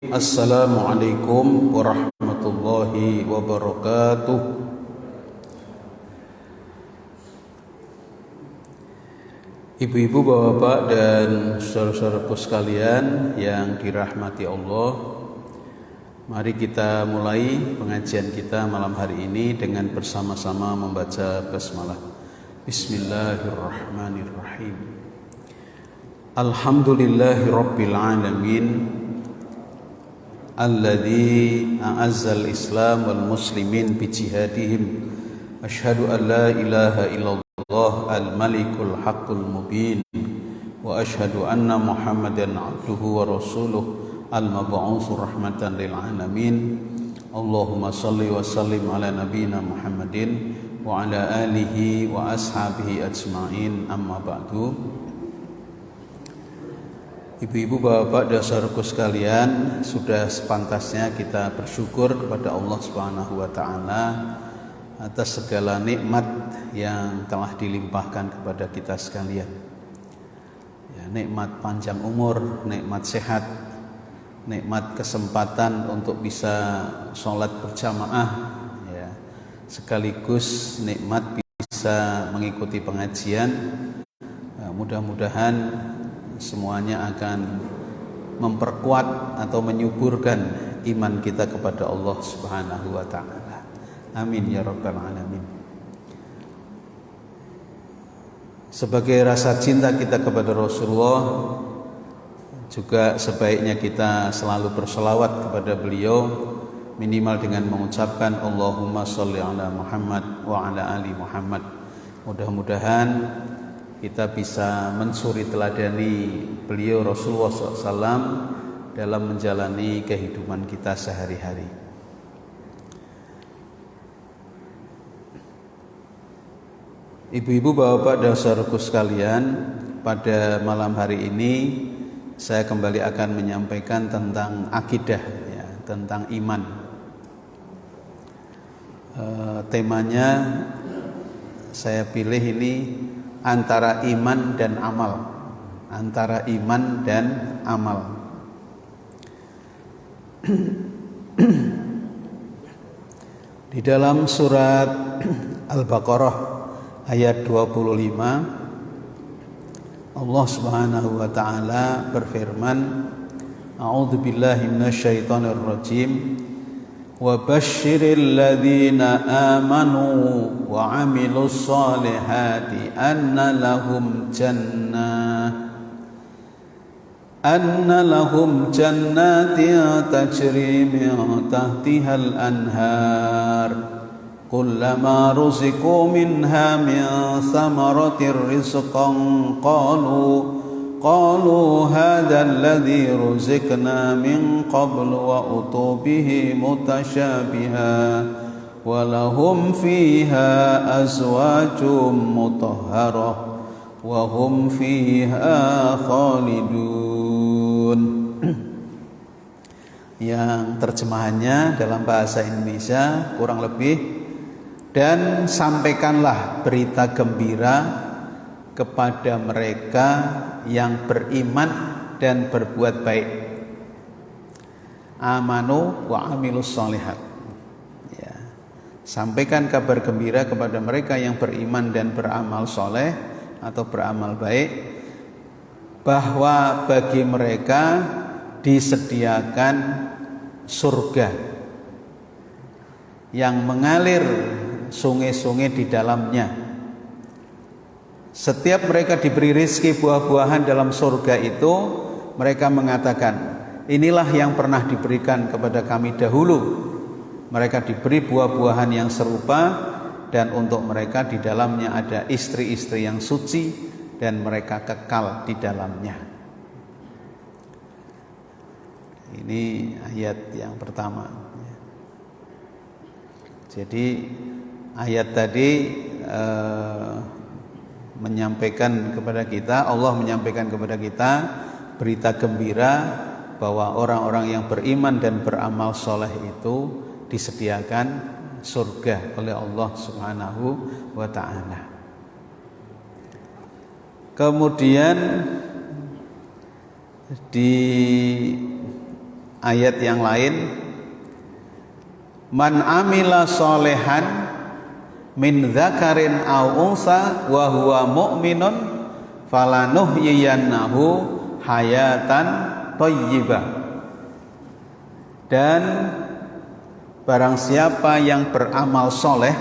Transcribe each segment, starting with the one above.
Assalamualaikum warahmatullahi wabarakatuh. Ibu-ibu, bapak-bapak, dan saudara-saudaraku sekalian yang dirahmati Allah, mari kita mulai pengajian kita malam hari ini dengan bersama-sama membaca basmalah. Bismillahirrahmanirrahim. Alhamdulillahirabbil alamin. Alladzi a'azzal Islam wal muslimin bi jihadihim. Asyhadu an la ilaha illallah al-malikul haqqul mubin wa asyhadu anna Muhammadan abduhu wa rasuluh al-mab'uts rahmatan lil alamin. Allahumma shalli wa sallim ala nabiyyina Muhammadin wa ala alihi wa ashabihi ajma'in, amma ba'du. Ibu-ibu, bapak-bapak, dan saudaraku sekalian, sudah sepantasnya kita bersyukur kepada Allah Subhanahu wa taala atas segala nikmat yang telah dilimpahkan kepada kita sekalian. Ya, nikmat panjang umur, nikmat sehat, nikmat kesempatan untuk bisa sholat berjamaah, ya, sekaligus nikmat bisa mengikuti pengajian. Mudah-mudahan semuanya akan memperkuat atau menyuburkan iman kita kepada Allah Subhanahu wa taala. Amin ya rabbal alamin. Sebagai rasa cinta kita kepada Rasulullah, juga sebaiknya kita selalu berselawat kepada beliau, minimal dengan mengucapkan Allahumma sholli ala Muhammad wa ala ali Muhammad. Mudah-mudahan kita bisa mensuri teladani beliau Rasulullah SAW dalam menjalani kehidupan kita sehari-hari. Ibu-ibu, bapak-bapak, dan saudaraku sekalian, pada malam hari ini saya kembali akan menyampaikan tentang akidah, ya, tentang iman. Temanya saya pilih ini antara iman dan amal. Antara iman dan amal. Di dalam surat Al-Baqarah ayat 25, Allah Subhanahu wa taala berfirman, A'udzubillahi minasyaitonir rajim. وَبَشِّرِ الَّذِينَ آمَنُوا وَعَمِلُوا الصَّالِحَاتِ أَنَّ لَهُمْ جَنَّاتٍ تَجْرِي مِنْ تَحْتِهَا الْأَنْهَارُ كُلَّمَا رُزِقُوا مِنْهَا مِنْ ثَمَرَةٍ رِزْقًا قالوا هذا الذي رزقنا من قبل وأتوا به متشابها ولهم فيها أزواج مطهرة وهم فيها خالدون. Yang terjemahannya dalam bahasa Indonesia kurang lebih, dan sampaikanlah berita gembira kepada mereka yang beriman dan berbuat baik. Amanu wa amilus sholihat. Ya. Sampaikan kabar gembira kepada mereka yang beriman dan beramal soleh atau beramal baik, bahwa bagi mereka disediakan surga yang mengalir sungai-sungai di dalamnya. Setiap mereka diberi rezeki buah-buahan dalam surga itu, mereka mengatakan, inilah yang pernah diberikan kepada kami dahulu. Mereka diberi buah-buahan yang serupa, dan untuk mereka di dalamnya ada istri-istri yang suci, dan mereka kekal di dalamnya. Ini ayat yang pertama. Jadi ayat tadi menyampaikan kepada kita, Allah menyampaikan kepada kita berita gembira bahwa orang-orang yang beriman dan beramal soleh itu disediakan surga oleh Allah Subhanahu wa ta'ala. Kemudian di ayat yang lain, man amila solehan min dzakarin aw unsa wa huwa mu'minun falanuhyiyannahu hayatan thayyibah. Dan barang siapa yang beramal soleh,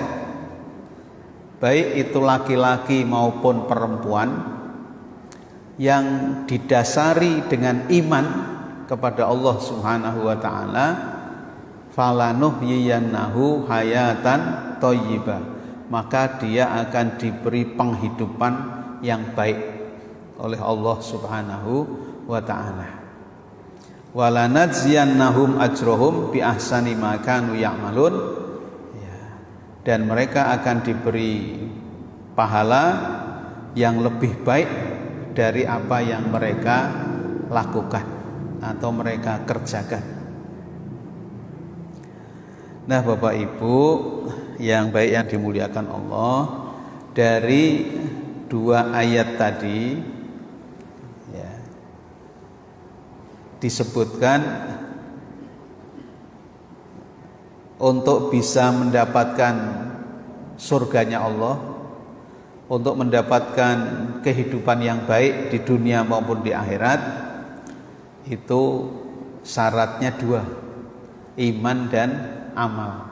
baik itu laki-laki maupun perempuan, yang didasari dengan iman kepada Allah Subhanahu wa taala, falanuhyiyannahu hayatan thayyibah, maka dia akan diberi penghidupan yang baik oleh Allah Subhanahu wa taala. Walanadziyannahum ajrohum bi ahsani ma kanu ya'malun, dan mereka akan diberi pahala yang lebih baik dari apa yang mereka lakukan atau mereka kerjakan. Nah, Bapak Ibu yang baik yang dimuliakan Allah, dari dua ayat tadi ya, disebutkan untuk bisa mendapatkan surganya Allah, untuk mendapatkan kehidupan yang baik di dunia maupun di akhirat, itu syaratnya dua, iman dan amal.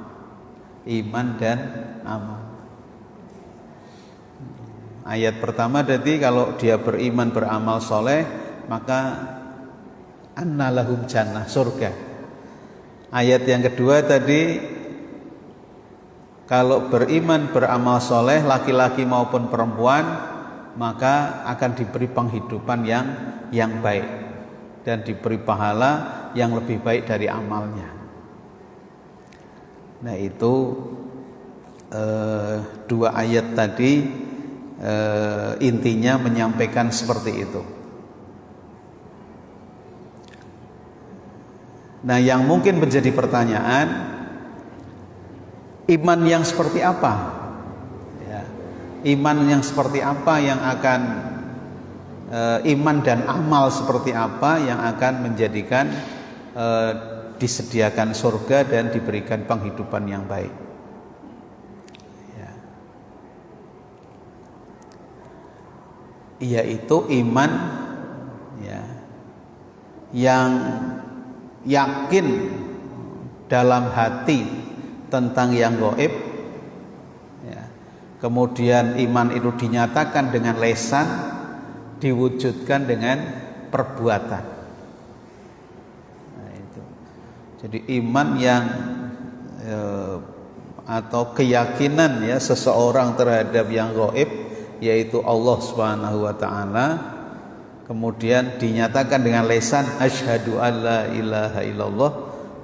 Iman dan amal. Ayat pertama tadi, kalau dia beriman beramal soleh, maka annalahum jannah, surga. Ayat yang kedua tadi, kalau beriman beramal soleh laki-laki maupun perempuan, maka akan diberi penghidupan yang baik dan diberi pahala yang lebih baik dari amalnya. Nah, itu dua ayat tadi intinya menyampaikan seperti itu. Nah, yang mungkin menjadi pertanyaan, iman yang seperti apa? Ya, iman yang seperti apa yang akan iman dan amal seperti apa yang akan menjadikan disediakan surga dan diberikan penghidupan yang baik? Ya. Yaitu iman ya, yang yakin dalam hati tentang yang gaib ya. Kemudian iman itu dinyatakan dengan lisan, diwujudkan dengan perbuatan. Nah, itu. Jadi iman yang atau keyakinan ya seseorang terhadap yang gaib, yaitu Allah Subhanahu wa taala, kemudian dinyatakan dengan lisan, asyhadu alla ilaha illallah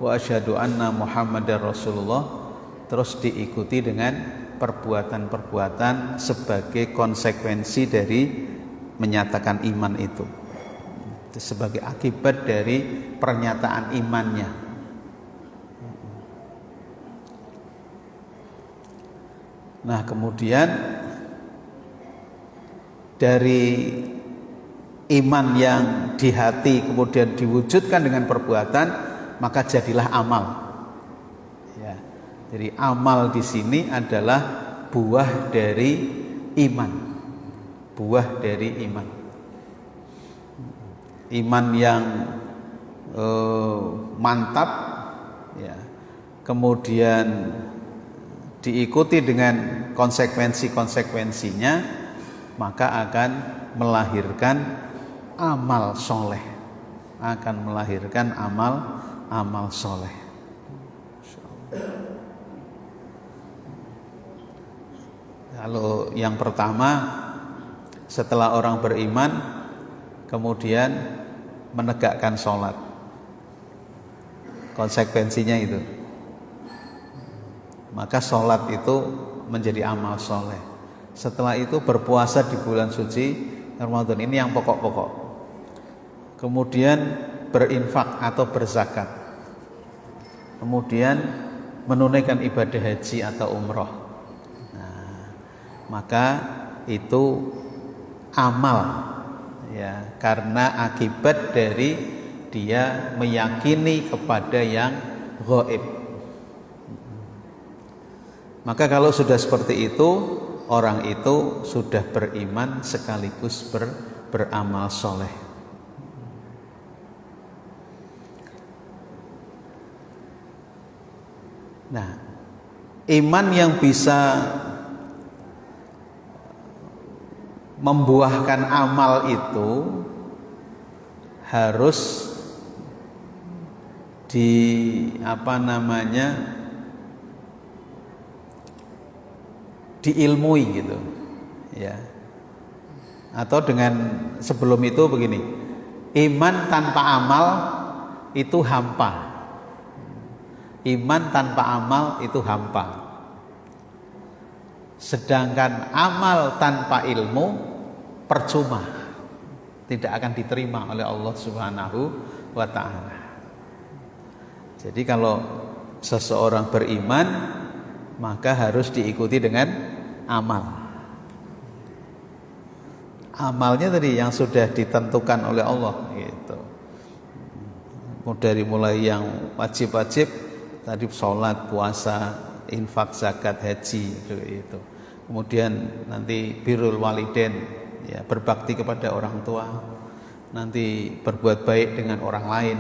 wa asyhadu anna muhammadar rasulullah, terus diikuti dengan perbuatan-perbuatan sebagai konsekuensi dari menyatakan iman itu, sebagai akibat dari pernyataan imannya. Nah, kemudian dari iman yang di hati kemudian diwujudkan dengan perbuatan, maka jadilah amal. Ya, jadi amal di sini adalah buah dari iman, buah dari iman. Iman yang mantap, ya, kemudian diikuti dengan konsekuensinya, maka akan melahirkan amal soleh, akan melahirkan amal soleh. Kalau yang pertama, setelah orang beriman kemudian menegakkan sholat, konsekuensinya itu, maka sholat itu menjadi amal soleh. Setelah itu berpuasa di bulan suci Ramadan, ini yang pokok-pokok. Kemudian berinfak atau berzakat, kemudian menunaikan ibadah haji atau umroh. Nah, maka itu amal ya, karena akibat dari dia meyakini kepada yang gaib. Maka kalau sudah seperti itu, orang itu sudah beriman sekaligus beramal soleh. Nah, iman yang bisa membuahkan amal itu harus diilmui gitu, ya. Atau dengan sebelum itu begini, iman tanpa amal itu hampa. Iman tanpa amal itu hampa. Sedangkan amal tanpa ilmu percuma, tidak akan diterima oleh Allah Subhanahu wa ta'ala. Jadi kalau seseorang beriman, maka harus diikuti dengan amal. Amalnya tadi yang sudah ditentukan oleh Allah gitu. Dari mulai yang wajib-wajib tadi, sholat, puasa, infak, zakat, haji itu. Kemudian nanti birrul walidain, ya, berbakti kepada orang tua. Nanti berbuat baik dengan orang lain,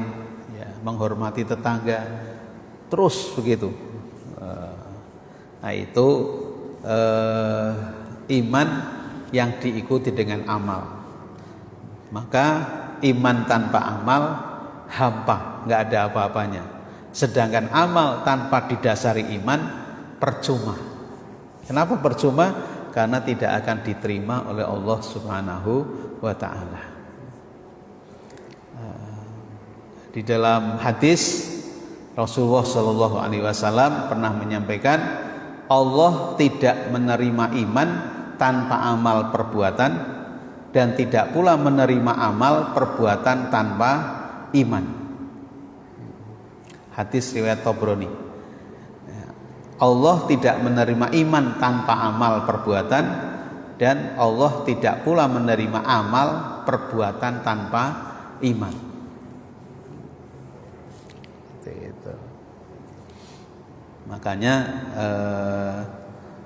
ya, menghormati tetangga. Terus begitu. Nah itu iman yang diikuti dengan amal. Maka iman tanpa amal hampa, nggak ada apa-apanya. Sedangkan amal tanpa didasari iman percuma. Kenapa percuma? Karena tidak akan diterima oleh Allah Subhanahu wa ta'ala. Di dalam hadis Rasulullah Shallallahu Alaihi Wasallam pernah menyampaikan, Allah tidak menerima iman tanpa amal perbuatan, dan tidak pula menerima amal perbuatan tanpa iman. Hadis riwayat Tabrani. Allah tidak menerima iman tanpa amal perbuatan, dan Allah tidak pula menerima amal perbuatan tanpa iman. Itu. Makanya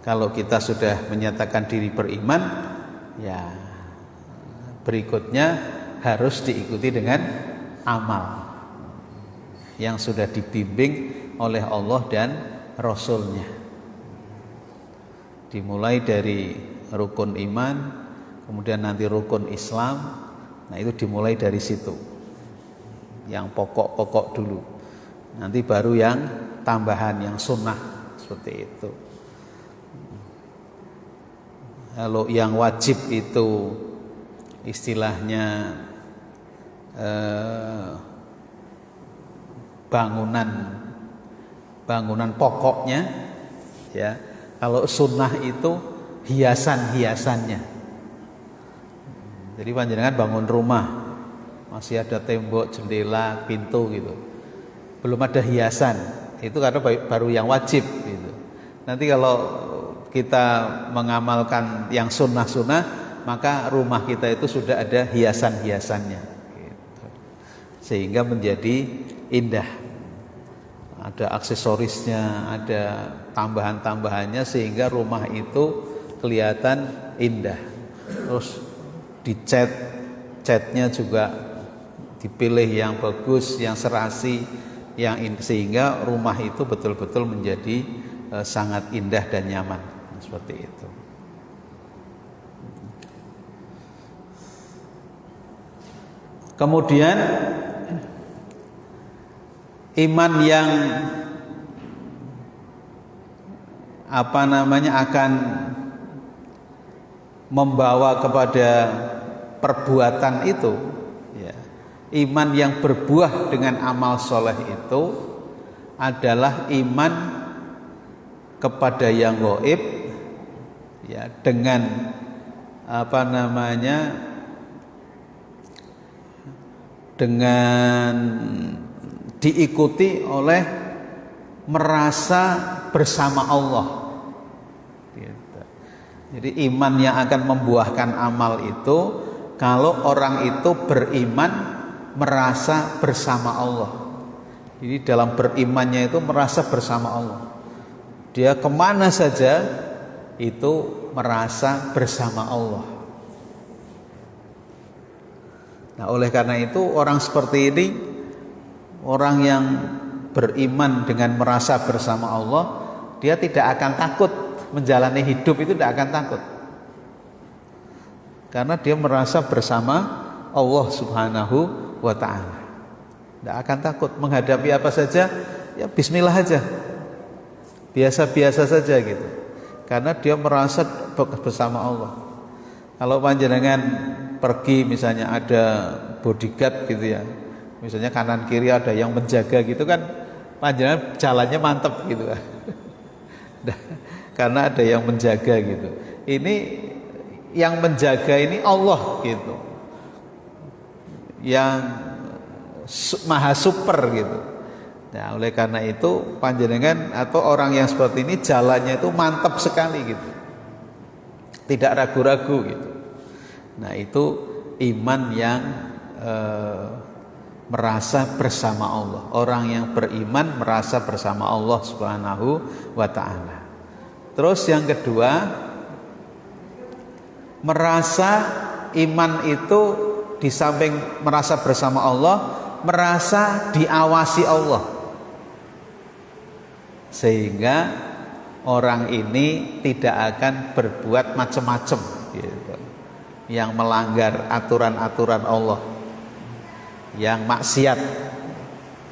kalau kita sudah menyatakan diri beriman, ya berikutnya harus diikuti dengan amal yang sudah dibimbing oleh Allah dan Rasulnya. Dimulai dari rukun iman, kemudian nanti rukun Islam. Nah itu dimulai dari situ, yang pokok-pokok dulu. Nanti baru yang tambahan, yang sunnah, seperti itu. Kalau yang wajib itu istilahnya bangunan pokoknya, ya. Kalau sunnah itu hiasan-hiasannya. Jadi panjenengan bangun rumah, masih ada tembok, jendela, pintu gitu, belum ada hiasan, itu karena baru yang wajib gitu. Nanti kalau kita mengamalkan yang sunnah-sunnah, maka rumah kita itu sudah ada hiasan-hiasannya gitu. Sehingga menjadi indah, ada aksesorisnya, ada tambahan-tambahannya, sehingga rumah itu kelihatan indah. Terus catnya juga dipilih yang bagus, yang serasi, sehingga rumah itu betul-betul menjadi sangat indah dan nyaman, seperti itu. Kemudian iman yang akan membawa kepada perbuatan itu, ya. Iman yang berbuah dengan amal soleh itu adalah iman kepada yang gaib, ya, dengan dengan diikuti oleh merasa bersama Allah. Jadi iman yang akan membuahkan amal itu, kalau orang itu beriman merasa bersama Allah. Jadi dalam berimannya itu merasa bersama Allah. Dia kemana saja itu merasa bersama Allah. Nah, oleh karena itu orang seperti ini, orang yang beriman dengan merasa bersama Allah, dia tidak akan takut menjalani hidup, itu tidak akan takut. Karena dia merasa bersama Allah Subhanahu wa ta'ala. Tidak akan takut menghadapi apa saja, ya bismillah aja. Biasa-biasa saja gitu. Karena dia merasa bersama Allah. Kalau panjenengan pergi misalnya ada bodyguard gitu ya, misalnya kanan kiri ada yang menjaga gitu kan, panjenengan jalannya mantep gitu kan. Karena ada yang menjaga gitu. Ini yang menjaga ini Allah gitu, yang maha super gitu. Nah, oleh karena itu panjenengan atau orang yang seperti ini jalannya itu mantap sekali gitu, tidak ragu-ragu gitu. Nah, itu iman yang merasa bersama Allah. Orang yang beriman merasa bersama Allah Subhanahu wa ta'ala. Terus yang kedua, merasa iman itu di samping merasa bersama Allah, merasa diawasi Allah. Sehingga orang ini tidak akan berbuat macam-macam gitu, yang melanggar aturan-aturan Allah, yang maksiat,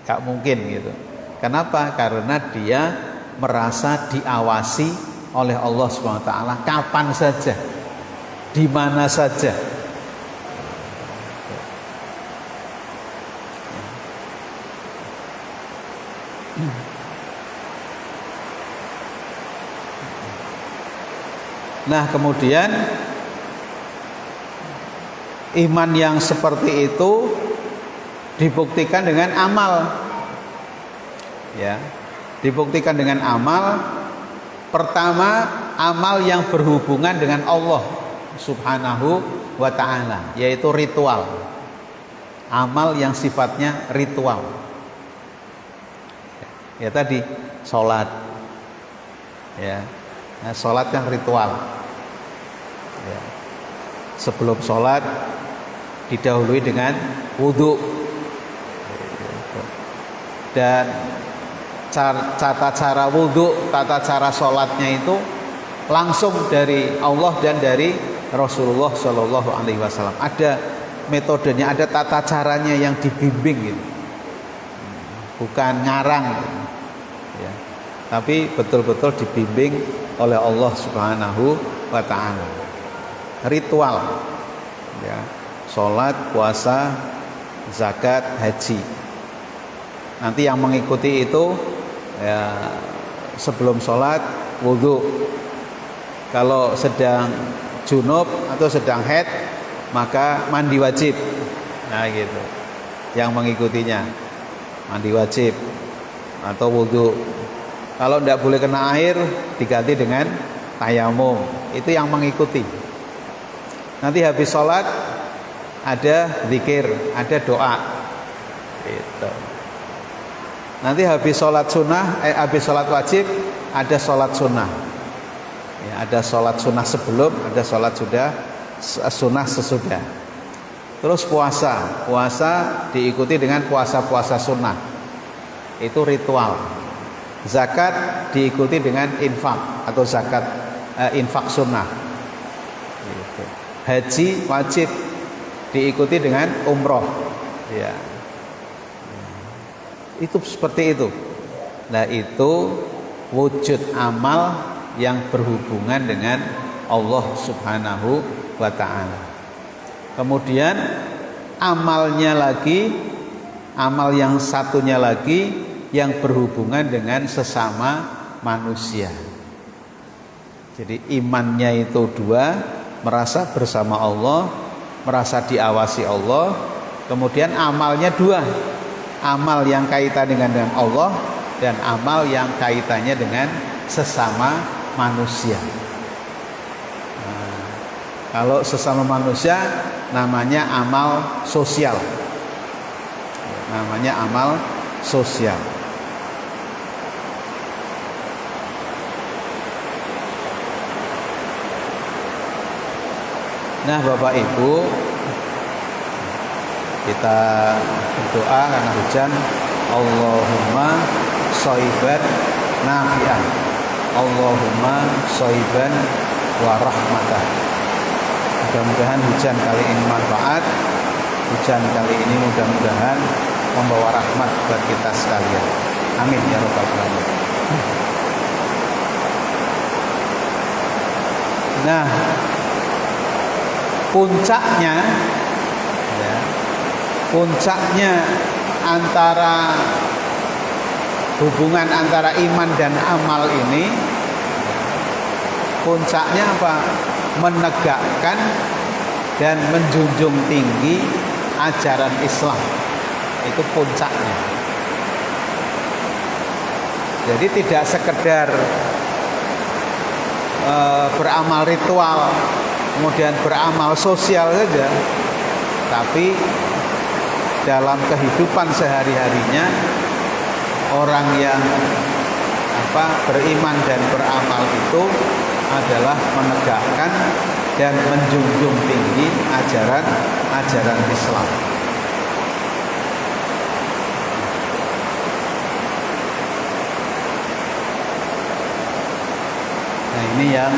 gak mungkin gitu. Kenapa? Karena dia merasa diawasi oleh Allah SWT kapan saja, di mana saja. Nah, kemudian iman yang seperti itu dibuktikan dengan amal. Ya, dibuktikan dengan amal. Pertama, amal yang berhubungan dengan Allah Subhanahu wa ta'ala, yaitu ritual. Amal yang sifatnya ritual. Ya tadi sholat. Ya, nah, sholat yang ritual. Ya. Sebelum sholat didahului dengan wudhu, dan tata cara wudhu, tata cara sholatnya itu langsung dari Allah dan dari Rasulullah Shallallahu Alaihi Wasallam. Ada metodenya, ada tata caranya yang dibimbing gitu, bukan ngarang gitu. Ya. Tapi betul-betul dibimbing oleh Allah Subhanahu wa ta'ala. Ritual ya, sholat, puasa, zakat, haji. Nanti yang mengikuti itu ya, sebelum sholat wudhu. Kalau sedang junub atau sedang haid maka mandi wajib. Nah gitu, yang mengikutinya mandi wajib atau wudhu. Kalau tidak boleh kena air diganti dengan tayamum. Itu yang mengikuti. Nanti habis sholat ada zikir, ada doa gitu. Nanti habis sholat sunnah, habis sholat wajib ada sholat sunnah ya, ada sholat sunnah sebelum, ada sholat sunnah sesudah. Terus puasa diikuti dengan puasa sunnah, itu ritual. Zakat diikuti dengan infak atau zakat infak sunnah gitu. Haji wajib diikuti dengan umroh ya. Itu seperti itu. Nah, itu wujud amal yang berhubungan dengan Allah Subhanahu wa ta'ala. Kemudian amalnya lagi, amal yang satunya lagi yang berhubungan dengan sesama manusia. Jadi imannya itu dua, merasa bersama Allah, merasa diawasi Allah. Kemudian amalnya dua, amal yang kaitannya dengan Allah dan amal yang kaitannya dengan sesama manusia. Nah, kalau sesama manusia namanya amal sosial. namanya amal sosial. Nah, Bapak Ibu, kita berdoa karena hujan. Allahumma shaiban nafi'an, Allahumma shaiban wa rahmatah. Mudah-mudahan hujan kali ini manfaat. Hujan kali ini mudah-mudahan membawa rahmat buat kita sekalian. Amin ya rabbal alamin. Nah, puncaknya antara hubungan antara iman dan amal ini, puncaknya apa? Menegakkan dan menjunjung tinggi ajaran Islam. Itu puncaknya. Jadi tidak sekedar beramal ritual, kemudian beramal sosial saja, tapi dalam kehidupan sehari-harinya orang yang beriman dan beramal itu adalah menegakkan dan menjunjung tinggi ajaran Islam. Nah, ini yang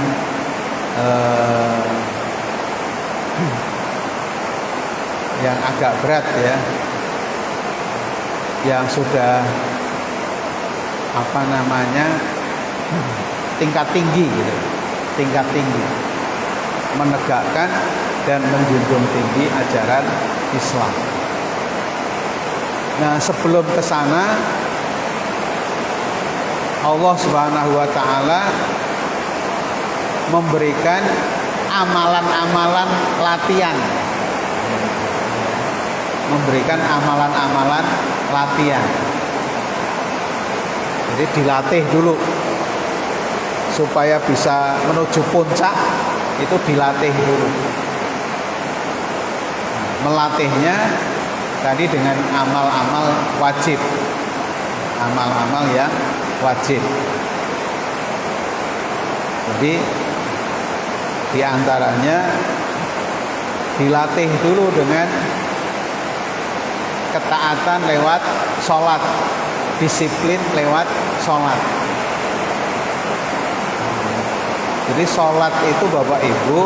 agak berat ya, yang sudah tingkat tinggi gitu, tingkat tinggi menegakkan dan menjunjung tinggi ajaran Islam. Nah, sebelum ke sana Allah Subhanahu wa taala memberikan amalan-amalan latihan. Memberikan amalan-amalan latihan. Jadi dilatih dulu supaya bisa menuju puncak, itu dilatih dulu. Melatihnya tadi dengan amal-amal wajib. Amal-amal yang wajib. Jadi di antaranya dilatih dulu dengan ketaatan lewat sholat, disiplin lewat sholat. Jadi sholat itu Bapak Ibu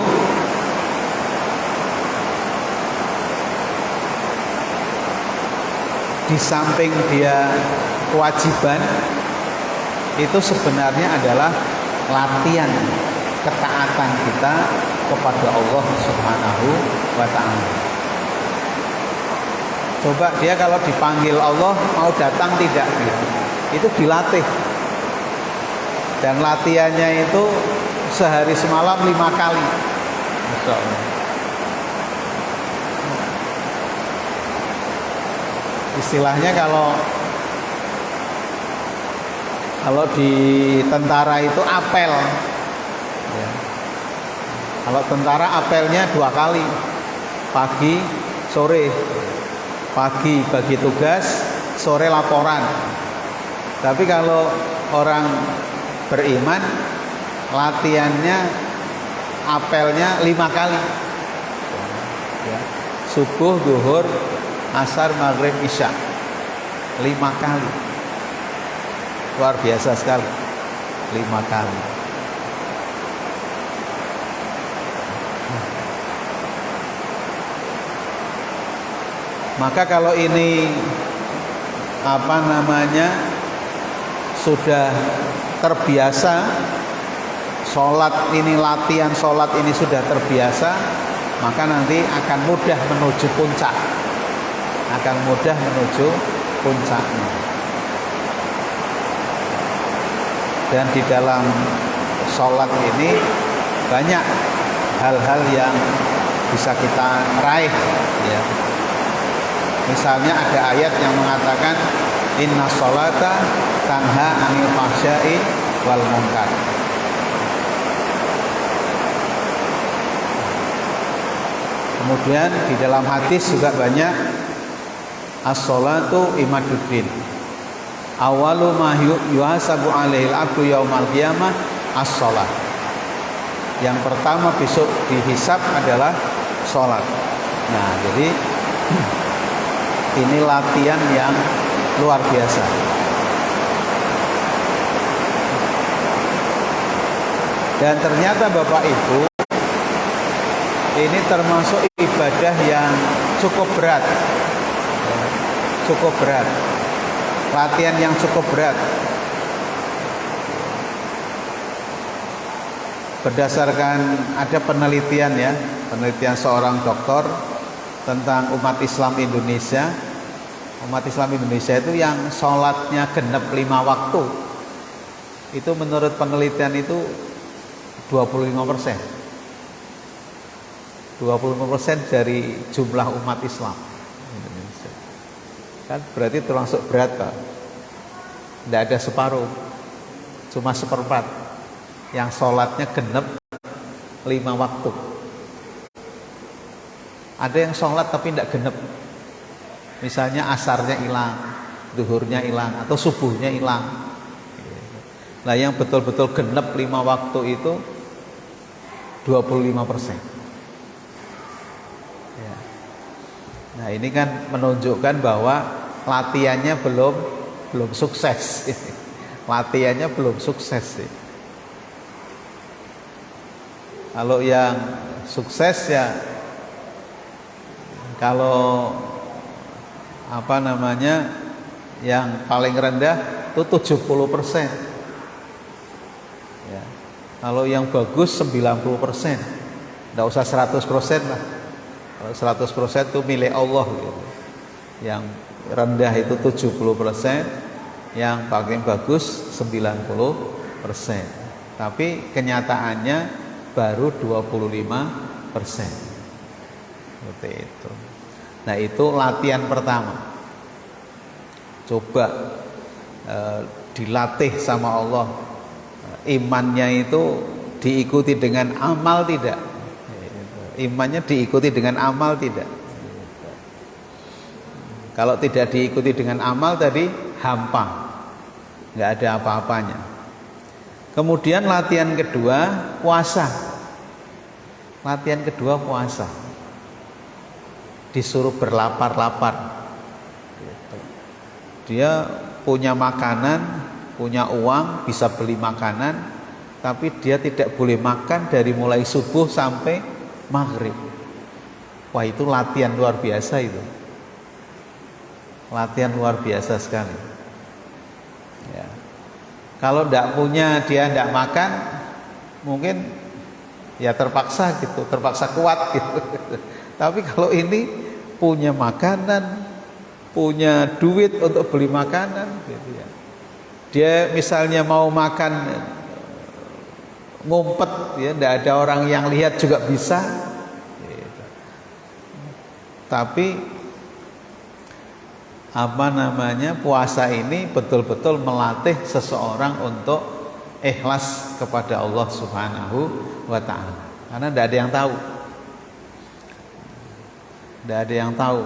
di samping dia kewajiban, itu sebenarnya adalah latihan ketaatan kita kepada Allah Subhanahu wa ta'ala. Coba dia kalau dipanggil Allah mau datang tidak gitu. Itu dilatih. Dan latihannya itu sehari semalam 5 kali. Masya Allah. Istilahnya kalau di tentara itu apel. Ya. Kalau tentara apelnya 2 kali. Pagi, sore. Pagi bagi tugas, sore laporan. Tapi kalau orang beriman, latihannya apelnya 5 kali ya. Subuh, zuhur, asar, maghrib, isya, 5 kali. Luar biasa sekali, 5 kali. Maka kalau ini sudah terbiasa, sholat ini, latihan sholat ini sudah terbiasa, maka nanti akan mudah menuju puncak. Akan mudah menuju puncaknya. Dan di dalam sholat ini banyak hal-hal yang bisa kita raih ya. Misalnya ada ayat yang mengatakan inna sholata tanha anil fahsya'i wal munkar. Kemudian di dalam hadis juga banyak As-sholatu imaduddin. Awalu ma yuhasabu alaihil abdu yaumal qiyamah as-sholat. Yang pertama besok dihisab adalah sholat. Nah, jadi ini latihan yang luar biasa. Dan ternyata Bapak Ibu, ini termasuk ibadah yang cukup berat. Cukup berat. Latihan yang cukup berat. Berdasarkan ada penelitian ya, penelitian seorang dokter tentang umat Islam Indonesia. Umat Islam Indonesia itu yang sholatnya genep 5 waktu. Itu menurut penelitian itu 25%. 25% dari jumlah umat Islam Indonesia. Kan berarti termasuk berat kan? Tidak ada separuh, cuma 1/4 yang sholatnya genep 5 waktu. Ada yang sholat tapi tidak genep, misalnya asarnya hilang, duhurnya hilang, atau subuhnya hilang. Nah, yang betul-betul genep 5 waktu itu 25%. Ya. Nah, ini kan menunjukkan bahwa latihannya belum sukses. Latihannya belum sukses. Kalau yang sukses ya, kalau yang paling rendah itu 70%. Ya. Kalau yang bagus 90%. Tidak usah 100% lah. Kalau 100% itu milik Allah gitu. Yang rendah itu 70%, yang paling bagus 90%. Tapi kenyataannya baru 25%. Seperti itu. Nah, itu latihan pertama. Coba dilatih sama Allah. Imannya itu diikuti dengan amal tidak? Imannya diikuti dengan amal tidak? Kalau tidak diikuti dengan amal tadi hampa, nggak ada apa-apanya. Kemudian latihan kedua puasa. Latihan kedua puasa. Disuruh berlapar-lapar. Dia punya makanan, punya uang, bisa beli makanan, tapi dia tidak boleh makan dari mulai subuh sampai maghrib. Wah, itu latihan luar biasa itu. Latihan luar biasa sekali. Ya. Kalau tidak punya, dia tidak makan, mungkin ya terpaksa gitu, terpaksa kuat gitu. Tapi kalau ini punya makanan, punya duit untuk beli makanan, gitu ya. Dia misalnya mau makan ngumpet, ya, tidak ada orang yang lihat juga bisa. Gitu. Tapi puasa ini betul-betul melatih seseorang untuk ikhlas kepada Allah Subhanahu wa ta'ala. Karena tidak ada yang tahu. Tidak ada yang tahu.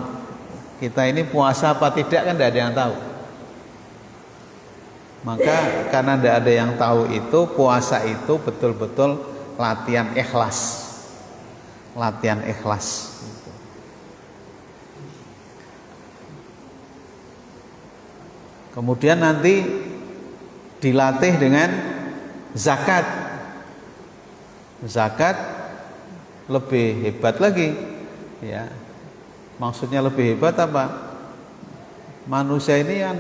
Kita ini puasa apa tidak kan tidak ada yang tahu. Maka karena tidak ada yang tahu itu, puasa itu betul-betul latihan ikhlas. Latihan ikhlas. Kemudian nanti dilatih dengan zakat. Zakat lebih hebat lagi, ya. Maksudnya lebih hebat apa? Manusia ini kan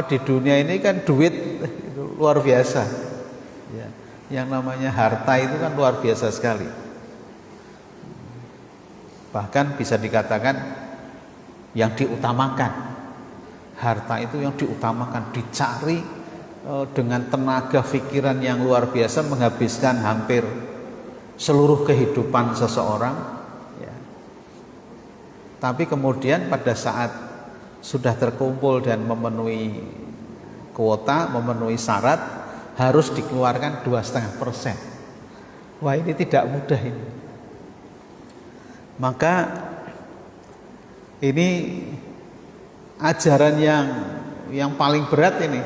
di dunia ini kan duit itu luar biasa. Ya. Yang namanya harta itu kan luar biasa sekali. Bahkan bisa dikatakan yang diutamakan. Harta itu yang diutamakan, dicari dengan tenaga pikiran yang luar biasa, menghabiskan hampir seluruh kehidupan seseorang, ya. Tapi kemudian pada saat sudah terkumpul dan memenuhi kuota, memenuhi syarat, harus dikeluarkan 2,5%. Wah, ini tidak mudah ini. Maka Ini ajaran yang paling berat ini.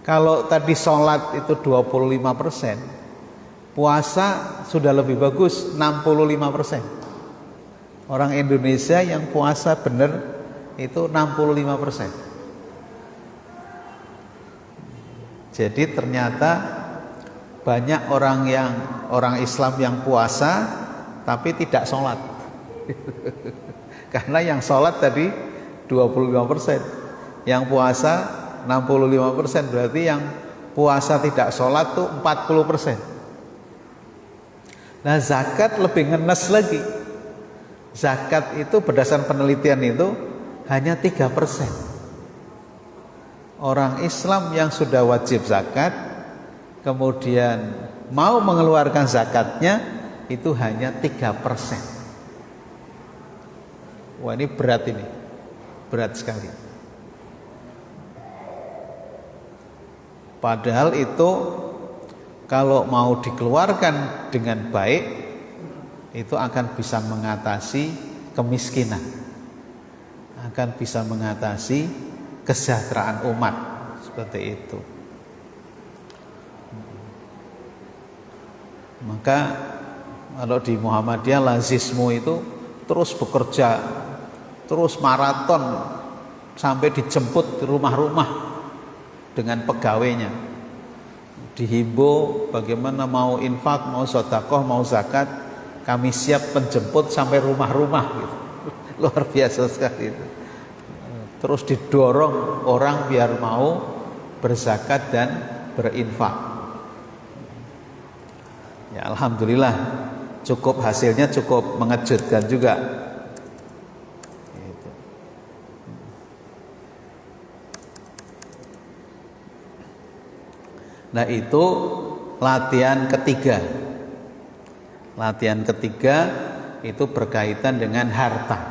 Kalau tadi sholat itu 25%, puasa sudah lebih bagus 65%. Orang Indonesia yang puasa benar itu 65%. Jadi ternyata banyak orang Islam yang puasa tapi tidak sholat. Karena yang sholat tadi 25%, yang puasa 65%, berarti yang puasa tidak sholat tuh 40%. Nah, zakat lebih ngenes lagi. Zakat itu berdasarkan penelitian itu hanya 3%. Orang Islam yang sudah wajib zakat kemudian mau mengeluarkan zakatnya itu hanya 3%. Wah, ini berat, ini berat sekali. Padahal itu kalau mau dikeluarkan dengan baik itu akan bisa mengatasi kemiskinan, akan bisa mengatasi kesejahteraan umat, seperti itu. Maka kalau di Muhammadiyah lazismu itu terus bekerja, terus maraton sampai dijemput di rumah-rumah dengan pegawainya, dihimbau bagaimana mau infak, mau sedekah, mau zakat, kami siap menjemput sampai rumah-rumah gitu. Luar biasa sekali itu. Terus didorong orang biar mau berzakat dan berinfak. Ya, alhamdulillah cukup, hasilnya cukup mengejutkan juga. Gitu. Nah, itu latihan ketiga. Latihan ketiga itu berkaitan dengan harta.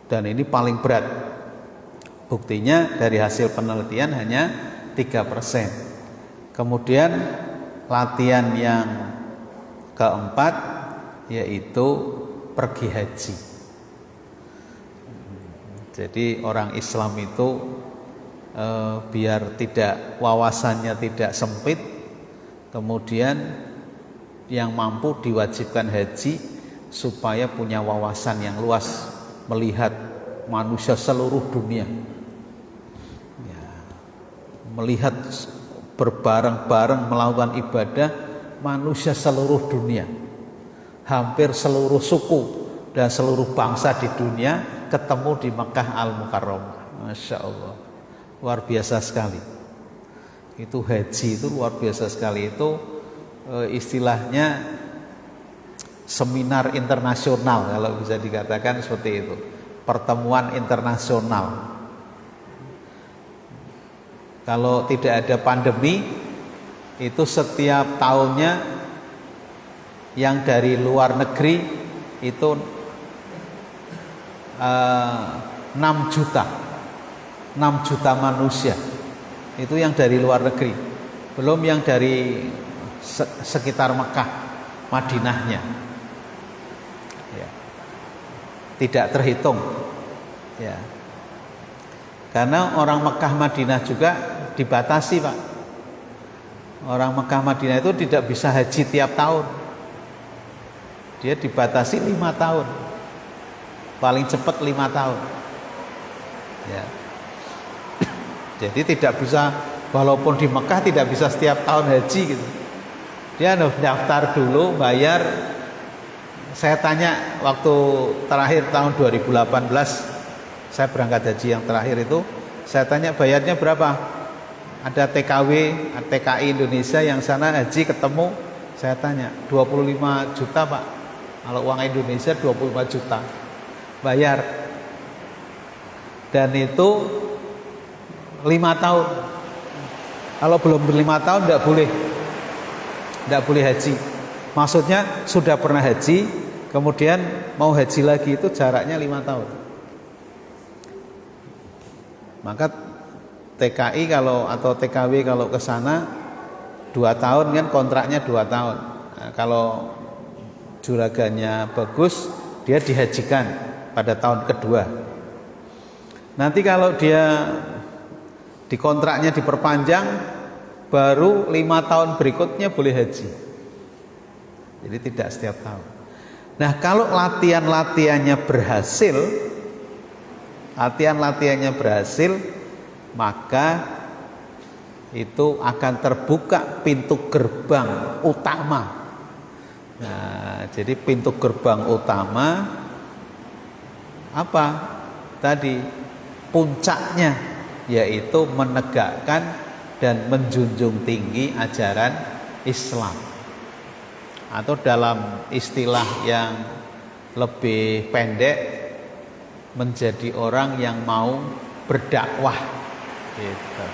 Dan ini paling berat. Buktinya dari hasil penelitian hanya 3%. Kemudian latihan yang keempat yaitu pergi haji. Jadi orang Islam itu biar tidak, wawasannya tidak sempit, kemudian yang mampu diwajibkan haji supaya punya wawasan yang luas, melihat manusia seluruh dunia ya, melihat berbareng-bareng melakukan ibadah manusia seluruh dunia, hampir seluruh suku dan seluruh bangsa di dunia ketemu di Mekah Al-Mukarramah. Masya Allah, luar biasa sekali. Itu haji itu luar biasa sekali. Itu istilahnya seminar internasional, kalau bisa dikatakan seperti itu, pertemuan internasional. Kalau tidak ada pandemi, itu setiap tahunnya yang dari luar negeri itu 6 juta manusia, itu yang dari luar negeri, belum yang dari sekitar Mekah, Madinahnya ya, tidak terhitung ya. Karena orang Mekah Madinah juga dibatasi, Pak. Orang Mekah Madinah itu tidak bisa haji tiap tahun, dia dibatasi 5 tahun, paling cepat 5 tahun ya. Jadi tidak bisa, walaupun di Mekah tidak bisa setiap tahun haji gitu. Dia harus daftar dulu, bayar. Saya tanya waktu terakhir tahun 2018, saya berangkat haji yang terakhir itu, saya tanya bayarnya berapa? Ada TKW, TKI Indonesia yang sana haji ketemu, saya tanya 25 juta Pak. Kalau uang Indonesia 25 juta bayar. Dan itu 5 tahun. Kalau belum 5 tahun tidak boleh haji. Maksudnya sudah pernah haji, kemudian mau haji lagi, itu jaraknya 5 tahun. Maka TKI atau TKW kalau ke sana 2 tahun kan, kontraknya 2 tahun. Nah, kalau juragannya bagus, dia dihajikan pada tahun kedua. Nanti kalau dia di kontraknya diperpanjang, baru 5 tahun berikutnya boleh haji. Jadi tidak setiap tahun. Nah, kalau latihan-latihannya berhasil, maka itu akan terbuka pintu gerbang utama. Nah, jadi pintu gerbang utama apa? Tadi puncaknya yaitu menegakkan dan menjunjung tinggi ajaran Islam. Atau dalam istilah yang lebih pendek, menjadi orang yang mau berdakwah gitu.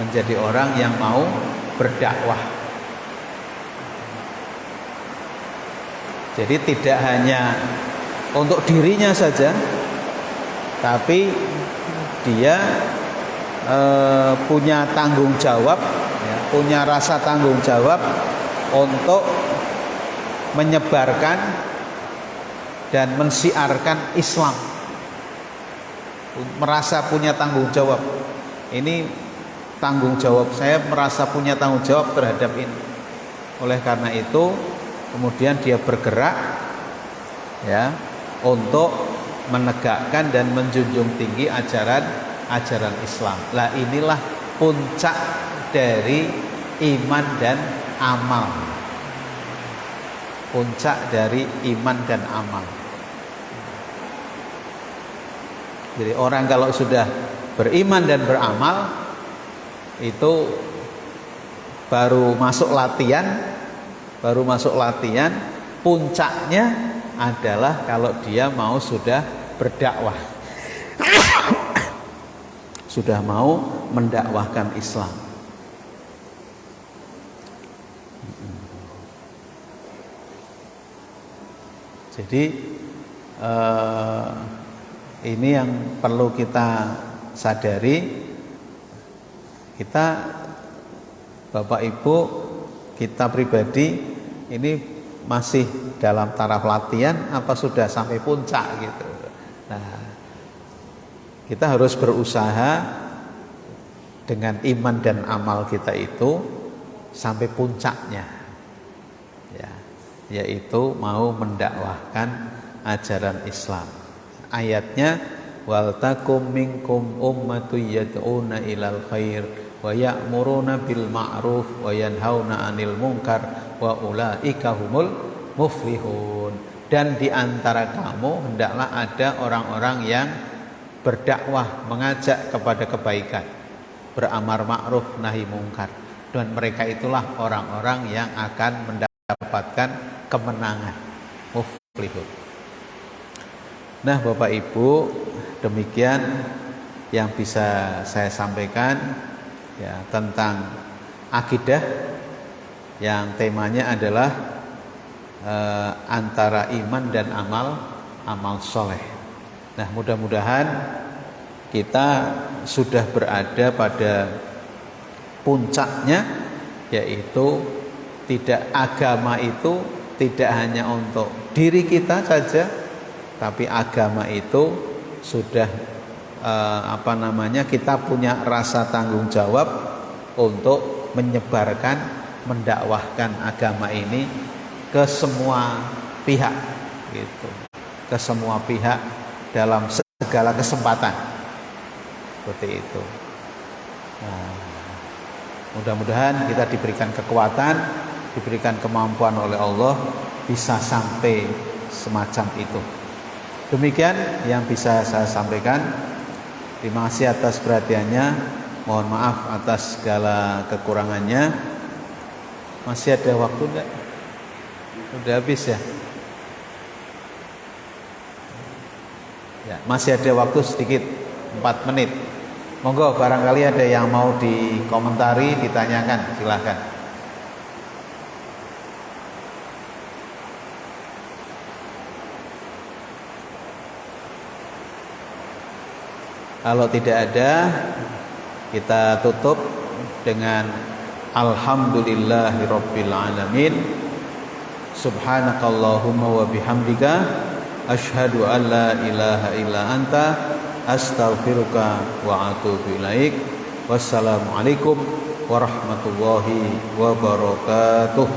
Menjadi orang yang mau berdakwah. Jadi tidak hanya untuk dirinya saja, tapi dia punya tanggung jawab, ya, punya rasa tanggung jawab untuk menyebarkan dan mensiarkan Islam. Merasa punya tanggung jawab. Ini tanggung jawab, saya merasa punya tanggung jawab terhadap ini. Oleh karena itu kemudian dia bergerak ya untuk menegakkan dan menjunjung tinggi ajaran Islam. Lah inilah puncak dari iman dan amal. Puncak dari iman dan amal. Jadi orang kalau sudah beriman dan beramal, itu baru masuk latihan, puncaknya adalah kalau dia mau sudah berdakwah. Sudah mau mendakwahkan Islam. Jadi ini yang perlu kita sadari. Kita Bapak Ibu, kita pribadi ini masih dalam taraf latihan apa sudah sampai puncak gitu. Nah, kita harus berusaha dengan iman dan amal kita itu sampai puncaknya, ya, yaitu mau mendakwahkan ajaran Islam. Ayatnya, wal takum minkum ummatun yad'una ilal khair wa ya'muruna bil ma'ruf wa yanhauna 'anil munkar wa ulaika humul muflihun. Dan di antara kamu hendaklah ada orang-orang yang berdakwah, mengajak kepada kebaikan, beramar ma'ruf nahi mungkar, dan mereka itulah orang-orang yang akan mendapatkan kemenangan, muflihun. Nah, Bapak Ibu, demikian yang bisa saya sampaikan ya tentang akidah yang temanya adalah antara iman dan amal soleh. Nah, mudah-mudahan kita sudah berada pada puncaknya, yaitu agama itu tidak hanya untuk diri kita saja, tapi agama itu sudah kita punya rasa tanggung jawab untuk menyebarkan, mendakwahkan agama ini ke semua pihak gitu. Ke semua pihak dalam segala kesempatan. Seperti itu. Nah, mudah-mudahan kita diberikan kekuatan, diberikan kemampuan oleh Allah bisa sampai semacam itu. Demikian yang bisa saya sampaikan. Terima kasih atas perhatiannya. Mohon maaf atas segala kekurangannya. Masih ada waktu enggak? Udah habis ya? Ya, masih ada waktu sedikit, 4 menit. Monggo barangkali ada yang mau dikomentari, ditanyakan, silahkan. Kalau tidak ada, kita tutup dengan alhamdulillahirabbil alamin. Subhanakallahumma wa bihamdika asyhadu an la ilaha illa anta astaghfiruka wa atubu ilaik. Wassalamualaikum warahmatullahi wabarakatuh.